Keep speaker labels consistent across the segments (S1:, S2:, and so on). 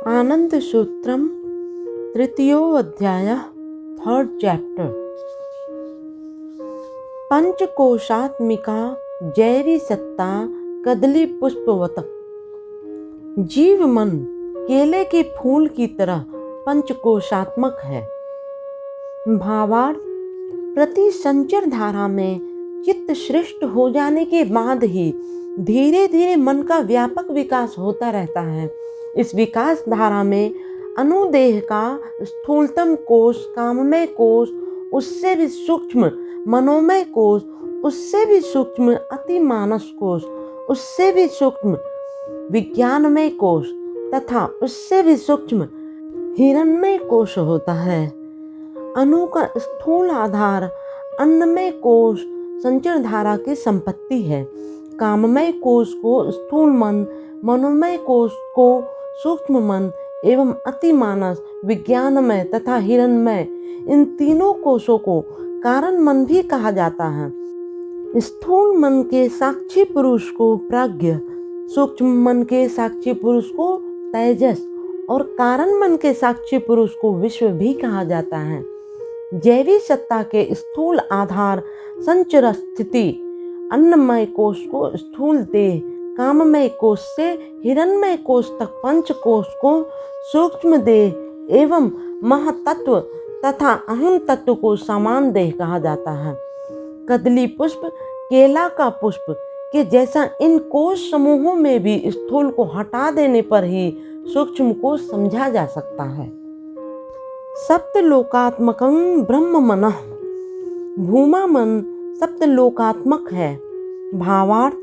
S1: आनंद सूत्रम तृतीयोऽध्यायः third chapter. पंचकोशात्मिका जैवी सत्ता कदली पुष्पवत। जीव मन केले के फूल की तरह पंचकोशात्मक है। भावार्थ, प्रति संचर धारा में चित्त श्रेष्ठ हो जाने के बाद ही धीरे धीरे मन का व्यापक विकास होता रहता है। इस विकास धारा में अनुदेह का स्थूलतम कोश काममय कोश, उससे भी सूक्ष्म मनोमय कोश, उससे भी सूक्ष्म अति मानस कोश, उससे भी सूक्ष्म विज्ञानमय कोश तथा उससे भी सूक्ष्म हिरणमय कोश होता है। अणु का स्थूल आधार अन्नमय कोश संचर धारा की संपत्ति है। काममय कोश को स्थूल मन, मनोमय कोश को सूक्ष्म मन एवं अति मानस, विज्ञानमय तथा हिरणमय, इन तीनों कोशों को कारण मन भी कहा जाता है। स्थूल मन के साक्षी पुरुष को प्राज्ञ, सूक्ष्म मन के साक्षी पुरुष को तेजस और कारण मन के साक्षी पुरुष को विश्व भी कहा जाता है। जैवी सत्ता के स्थूल आधार संचर स्थिति अन्नमय कोश को स्थूल देह, काममय कोश से हिरणमय कोश तक पंच कोश को सूक्ष्म देह एवं महातत्व तथा अहम तत्व को समान देह कहा जाता है। कदली पुष्प केला का पुष्प के जैसा इन कोश समूहों में भी स्थूल को हटा देने पर ही सूक्ष्म को समझा जा सकता है। सप्तलोकात्मकं ब्रह्म मनः। भूमा मन सप्तलोकात्मक है। भावार्थ,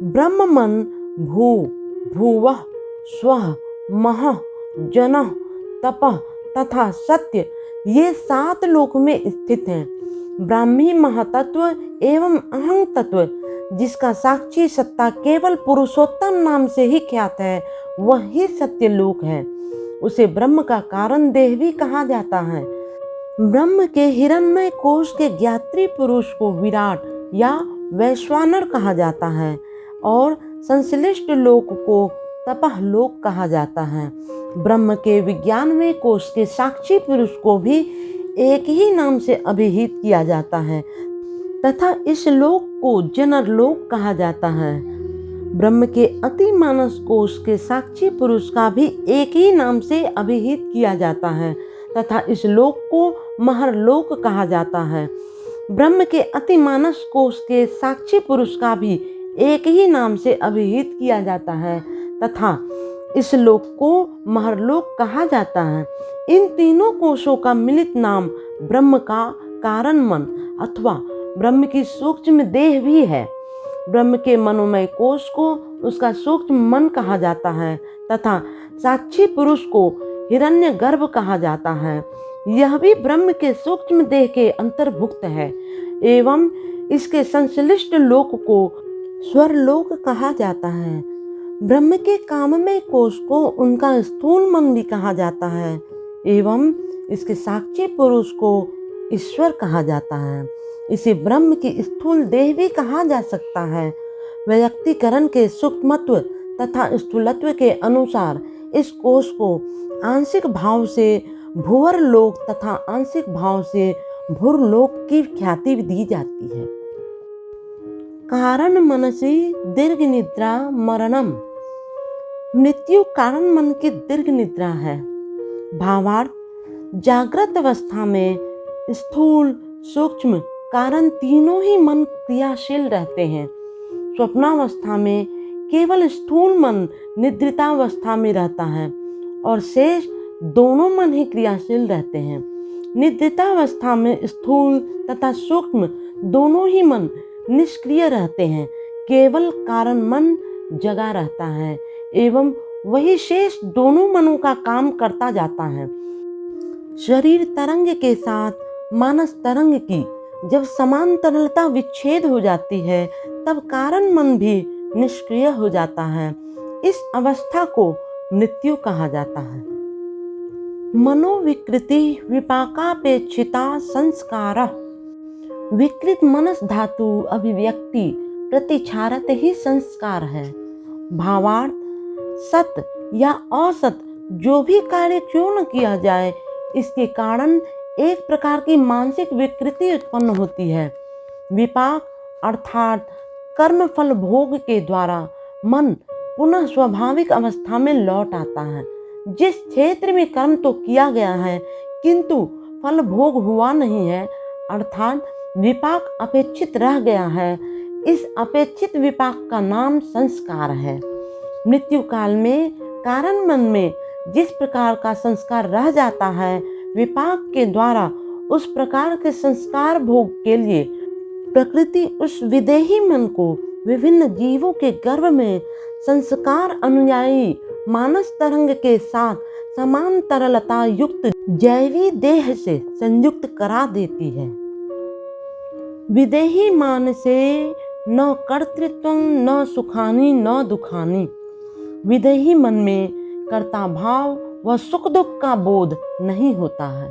S1: ब्रह्म मन भू, भुवः, स्वः, महः, जनः, तपः तथा सत्य, ये 7 लोक में स्थित हैं। ब्राह्मी महातत्व एवं अहं तत्व, जिसका साक्षी सत्ता केवल पुरुषोत्तम नाम से ही ख्यात है, वही सत्य लोक है। उसे ब्रह्म का कारण देह भी कहा जाता है। ब्रह्म के हिरणमय कोश के ज्ञात्री पुरुष को विराट या वैश्वानर कहा जाता है और संश्लिष्ट लोक को तपह लोक कहा जाता है। ब्रह्म के विज्ञानमय कोश के साक्षी पुरुष को भी एक ही नाम से अभिहित किया जाता है तथा इस लोक को जनर लोक कहा जाता है। ब्रह्म के अति मानस कोश के साक्षी पुरुष का भी एक ही नाम से अभिहित किया जाता है तथा इस लोक को महरलोक कहा जाता है। ब्रह्म के अति मानस कोश के साक्षी पुरुष का भी एक ही नाम से अभिहित किया जाता है तथा इस लोक को महरलोक कहा जाता है। इन तीनों कोशों का मिलित नाम ब्रह्म का कारण मन अथवा ब्रह्म की सूक्ष्म देह भी है। ब्रह्म के मनोमय कोश को उसका सूक्ष्म मन कहा जाता है तथा साक्षी पुरुष को हिरण्य गर्भ कहा जाता है। यह भी ब्रह्म के सूक्ष्म देह के अंतर्भुक्त है एवं इसके संश्लिष्ट लोक को स्वरलोक कहा जाता है। ब्रह्म के काममय कोश को उनका स्थूल मन भी कहा जाता है एवं इसके साक्षी पुरुष को ईश्वर कहा जाता है। इसे ब्रह्म की स्थूल देह भी कहा जा सकता है। व्यक्तिकरण के सूक्ष्मत्व तथा स्थूलत्व के अनुसार इस कोश को आंशिक भाव से भुवर लोक तथा आंशिक भाव से भूर लोक की ख्याति दी जाती है। कारण मनसी दीर्घ निद्रा मरणम। मृत्यु कारण मन की दीर्घ निद्रा है। भावार्थ, जागृत अवस्था में स्थूल, सूक्ष्म, कारण तीनों ही मन क्रियाशील रहते हैं। स्वप्नावस्था में केवल स्थूल मन निद्रितावस्था में रहता है और शेष दोनों मन ही क्रियाशील रहते हैं। निद्रितावस्था में स्थूल तथा सूक्ष्म दोनों ही मन निष्क्रिय रहते हैं। केवल कारण मन जगा रहता है एवं वही शेष दोनों मनों का काम करता जाता है। शरीर तरंग के साथ मानस तरंग की जब समान तरलता विच्छेद हो जाती है तब कारण मन भी निष्क्रिय हो जाता है। इस अवस्था को मृत्यु कहा जाता है। मनोविकृति विपाकापेक्षिता संस्कार। विकृत मनस धातु अभिव्यक्ति प्रतिक्षारत ही संस्कार है। भावार्थ, सत या असत जो भी कार्य क्यों न किया जाए, इसके कारण एक प्रकार की मानसिक विकृति उत्पन्न होती है। विपाक अर्थात कर्म फल भोग के द्वारा मन पुनः स्वाभाविक अवस्था में लौट आता है। जिस क्षेत्र में कर्म तो किया गया है किंतु फल भोग हुआ नहीं है, अर्थात विपाक अपेक्षित रह गया है, इस अपेक्षित विपाक का नाम संस्कार है। मृत्यु काल में कारण मन में जिस प्रकार का संस्कार रह जाता है, विपाक के द्वारा उस प्रकार के संस्कार भोग के लिए प्रकृति उस विदेही मन को विभिन्न जीवों के गर्भ में संस्कार अनुयायी मानस तरंग के साथ समान तरलता युक्त जैवी देह से संयुक्त करा देती है। विदेही मान से न कर्तृत्व न सुखानी न दुखानी। विदेही मन में कर्ता भाव व सुख दुख का बोध नहीं होता है।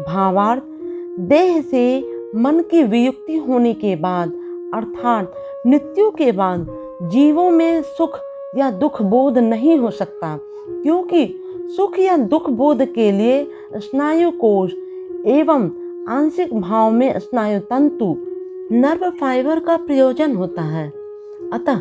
S1: भावार्थ, देह से मन की वियुक्ति होने के बाद अर्थात मृत्यु के बाद जीवों में सुख या दुख बोध नहीं हो सकता, क्योंकि सुख या दुख बोध के लिए स्नायु कोश एवं आंशिक भाव में स्नायु तंतु नर्व फाइबर का प्रयोजन होता है। अतः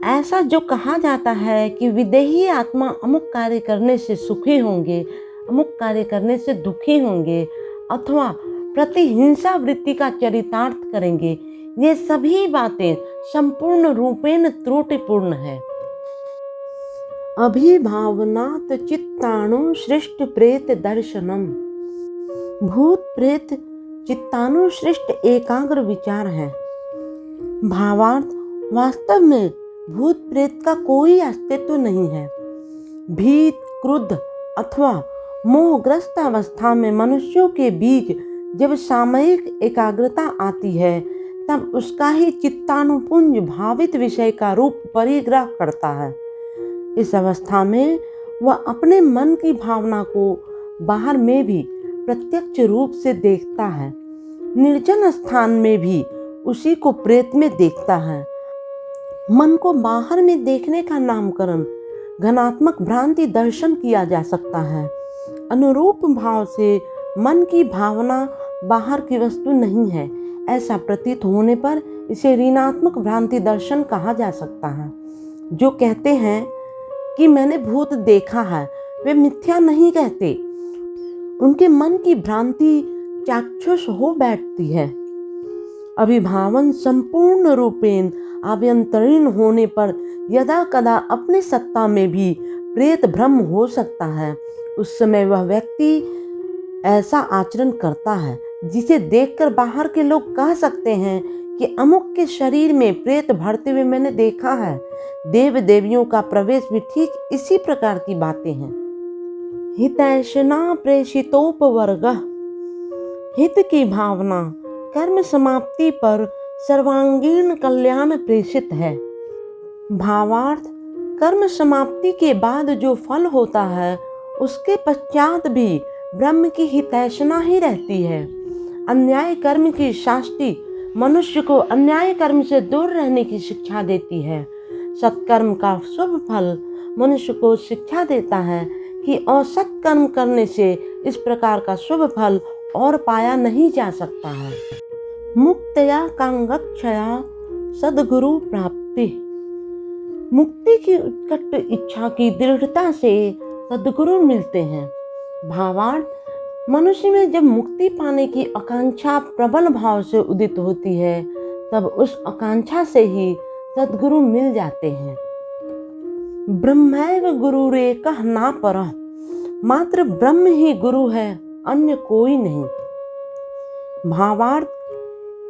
S1: ऐसा जो कहा जाता है कि विदेही आत्मा अमुक कार्य करने से सुखी होंगे, अमुक कार्य करने से दुखी होंगे अथवा प्रतिहिंसा वृत्ति का चरितार्थ करेंगे, ये सभी बातें संपूर्ण रूपेण त्रुटिपूर्ण है। अभिभावनात् चित्ताणु सृष्ट प्रेत दर्शनम। भूत प्रेत चित्ताणु सृष्ट एकाग्र विचार है। भावार्थ, वास्तव में भूत प्रेत का कोई अस्तित्व नहीं है। भीत, क्रुद्ध अथवा मोहग्रस्त अवस्था में मनुष्यों के बीच जब सामयिक एकाग्रता आती है, तब उसका ही चित्तानुपुंज भावित विषय का रूप परिग्रह करता है। इस अवस्था में वह अपने मन की भावना को बाहर में भी प्रत्यक्ष रूप से देखता है, निर्जन स्थान में भी उसी को प्रेत में देखता है। मन को बाहर में देखने का नामकरण घनात्मक भ्रांति दर्शन किया जा सकता है। अनुरूप भाव से मन की भावना बाहर की वस्तु नहीं है, ऐसा प्रतीत होने पर इसे ऋणात्मक भ्रांति दर्शन कहा जा सकता है। जो कहते हैं कि मैंने भूत देखा है, वे मिथ्या नहीं कहते, उनके मन की भ्रांति चाक्षुष हो बैठती है। अभिभावन संपूर्ण रूपेण आभ्यंतरीण होने पर यदा कदा अपनी सत्ता में भी प्रेत भ्रम हो सकता है। उस समय वह व्यक्ति ऐसा आचरण करता है जिसे देखकर बाहर के लोग कह सकते हैं कि अमुक के शरीर में प्रेत भरते हुए मैंने देखा है। देव देवियों का प्रवेश भी ठीक इसी प्रकार की बातें हैं। हितैषणा प्रेषितोपवर्गः। हित की भावना कर्म समाप्ति पर सर्वांगीण कल्याण प्रेषित है। भावार्थ, कर्म समाप्ति के बाद जो फल होता है उसके पश्चात भी ब्रह्म की हितैषणा ही रहती है। अन्याय कर्म की शास्ति मनुष्य को अन्याय कर्म से दूर रहने की शिक्षा देती है। सत्कर्म का शुभ फल मनुष्य को शिक्षा देता है कि असत कर्म करने से इस प्रकार का शुभ फल और पाया नहीं जा सकता है। मुक्तया कांगक्षया सद्गुरु प्राप्ति। मुक्ति की उत्कट इच्छा की दृढ़ता से सद्गुरु मिलते हैं। भावार्थ, मनुष्य में जब मुक्ति पाने की आकांक्षा प्रबल भाव से उदित होती है, तब उस आकांक्षा से ही सद्गुरु मिल जाते हैं। ब्रह्मैव गुरुरेकः न परः। मात्र ब्रह्म ही गुरु है, अन्य कोई नहीं। भावार्थ,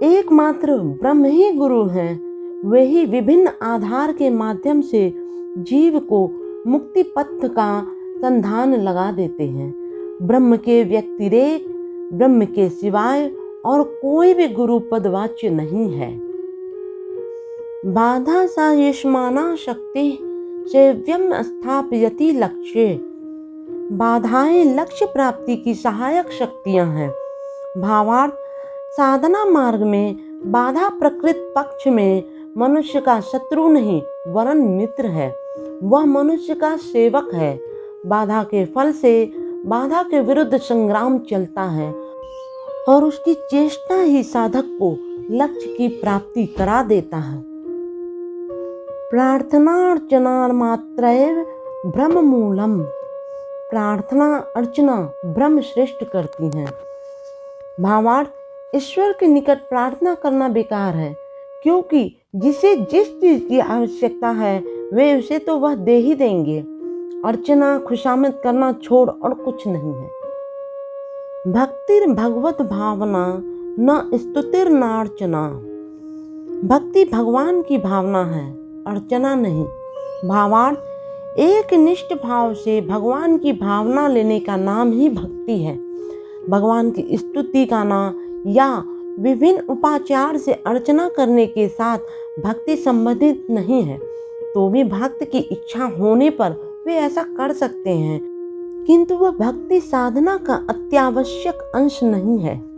S1: एकमात्र ब्रह्म ही गुरु हैं। वे ही विभिन्न आधार के माध्यम से जीव को मुक्ति पथ का संधान लगा देते हैं। ब्रह्म के व्यतिरेक, ब्रह्म के सिवाय और कोई भी गुरु पद वाच्य नहीं है। बाधा सा युष्माना शक्ति सेव्यम स्थापयति लक्ष्ये। बाधाएं लक्ष्य प्राप्ति की सहायक शक्तियां हैं। भावार्थ, साधना मार्ग में बाधा प्रकृत पक्ष में मनुष्य का शत्रु नहीं वरन मित्र है। वह मनुष्य का सेवक है। बाधा के फल से बाधा के विरुद्ध संग्राम चलता है और उसकी चेष्टा ही साधक को लक्ष्य की प्राप्ति करा देता है। प्रार्थनार्चनामात्रैव ब्रह्म मूलम। प्रार्थना अर्चना ब्रह्म श्रेष्ठ करती हैं। भावार्थ, ईश्वर के निकट प्रार्थना करना बेकार है, क्योंकि जिसे जिस चीज की आवश्यकता है वे उसे तो वह दे ही देंगे। अर्चना खुशामद करना छोड़ और कुछ नहीं है। भक्तिर भगवत भावना न स्तुतिर न अर्चना। भक्ति भगवान की भावना है, अर्चना नहीं। भावार्थ, एक निष्ठ भाव से भगवान की भावना लेने का नाम ही भक्ति है। भगवान की स्तुति गाना या विभिन्न उपाचार से अर्चना करने के साथ भक्ति संबंधित नहीं है, तो भी भक्त की इच्छा होने पर वे ऐसा कर सकते हैं, किंतु वह भक्ति साधना का अत्यावश्यक अंश नहीं है।